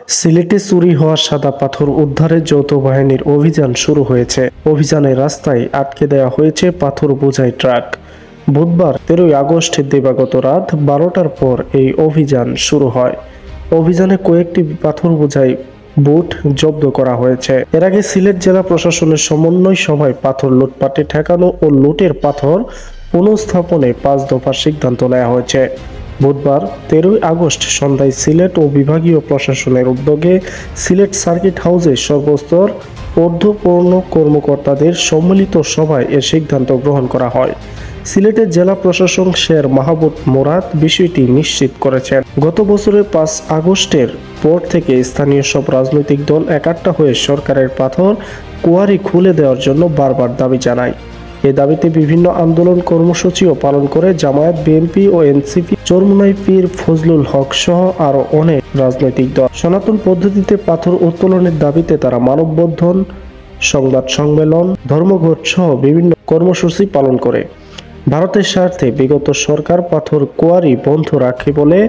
সিলেটে চুরি হওয়া সাদা পাথর উদ্ধারে যৌথ বাহিনীর অভিযান শুরু হয়েছে। অভিযানে রাস্তায় আটকে দেওয়া হয়েছে পাথর বোঝাই ট্রাক। বুধবার 13 আগস্ট দিবাগত রাত 12টার পর এই অভিযান শুরু হয়। অভিযানে কয়েকটি পাথর বোঝাই বুট জব্দ করা হয়েছে। এর আগে সিলেট জেলা প্রশাসনের সমন্বয় সভায় পাথর লুটপাটে ঠেকানো ও লুটের পাথর পুনঃস্থাপনে 5 দফার সিদ্ধান্ত নেওয়া হয়েছে। বুধবার 13 আগস্ট সন্ধ্যায় সিলেট ও বিভাগীয় প্রশাসনের উদ্যোগে সিলেট সার্কিট হাউসে সর্বস্তর ঊর্ধ্বতন কর্মকর্তাদের সম্মিলিত সভায় এ সিদ্ধান্ত গ্রহণ করা হয়। সিলেটের জেলা প্রশাসক শের মাহবুব মুরাদ বিষয়টি নিশ্চিত করেছেন। গত বছরের 5 আগস্টের পর থেকে স্থানীয় সব রাজনৈতিক দল একাট্টা হয়ে সরকারের পাথর কুয়ারি খুলে দেওয়ার জন্য বারবার দাবি জানায়। এ দাবিতে বিভিন্ন আন্দোলন কর্মসূচিও পালন করে জামায়াত, বিএনপি ও এনসিপি, চরমোনাই পীর ফজলুল হক সহ আরো অনেক রাজনৈতিক দল। সনাতন পদ্ধতিতে পাথর উত্তোলনের দাবিতে তারা মানববন্ধন, সংবাদ সম্মেলন, ধর্মঘট সহ বিভিন্ন কর্মসূচি পালন করে। ভারতের স্বার্থে বিগত সরকার পাথর কোয়ারি বন্ধ রাখে বলে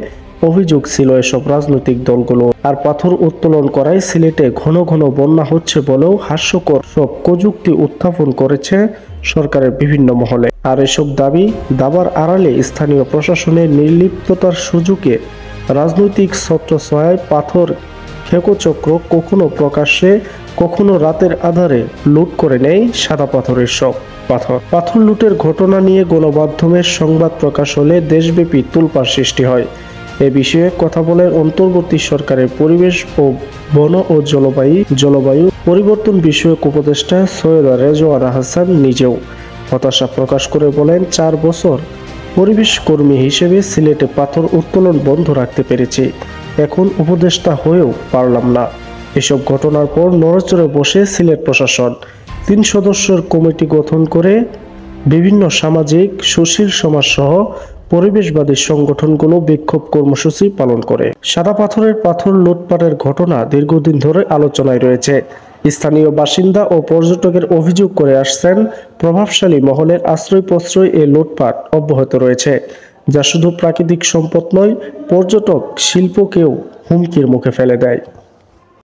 অভিযোগ ছিল এসব রাজনৈতিক দলগুলো। আর পাথর উত্তোলন করায় সিলেটে ঘন ঘন বন্যা হচ্ছে বলেও হাস্যকর সব কটূক্তি উত্থাপন করেছে সরকারের বিভিন্ন মহলে। আর এসব দাবার আড়ালে স্থানীয় প্রশাসনের নির্লিপ্ততার সুযোগে রাজনৈতিক ছত্রছায়ায় পাথর খেকোচক্র কখনো প্রকাশ্যে কখনো রাতের আধারে লুট করে নেয় সাদা পাথরের সব পাথর লুটের ঘটনা নিয়ে গণমাধ্যমের সংবাদ প্রকাশ হলে দেশব্যাপী তোলপাড় সৃষ্টি হয়। এ বিষয়ে কথা বলেন অন্তর্বর্তী সরকারের পরিবেশ ও বন ও জলবায়ু পরিবর্তন বিষয়ক উপদেষ্টা সৈয়দা রেজওয়ানা হাসান নিজেও হতাশা প্রকাশ করে বলেন, 4 বছর পরিবেশ কর্মী হিসেবে সিলেটে পাথর উত্তোলন বন্ধ রাখতে পেরেছি, এখন উপদেষ্টা হয়েও পারলাম না। এসব ঘটনার পর নড়েচড়ে বসে সিলেট প্রশাসন 3 সদস্যের কমিটি গঠন করে বিভিন্ন সামাজিক, সুশীল সমাজ সহ পরিবেশবাদী সংগঠনগুলো বিক্ষোভ কর্মসূচি পালন করে। সাদা পাথরের পাথর লুটপাটের ঘটনা দীর্ঘদিন ধরে আলোচনায় রয়েছে। স্থানীয় বাসিন্দা ও পর্যটকের অভিযোগ করে আসছেন, প্রভাবশালী মহলের আশ্রয় প্রশ্রয় এ লুটপাট অব্যাহত রয়েছে, যা শুধু প্রাকৃতিক সম্পদ নয়, পর্যটক শিল্পকেও হুমকির মুখে ফেলে দেয়।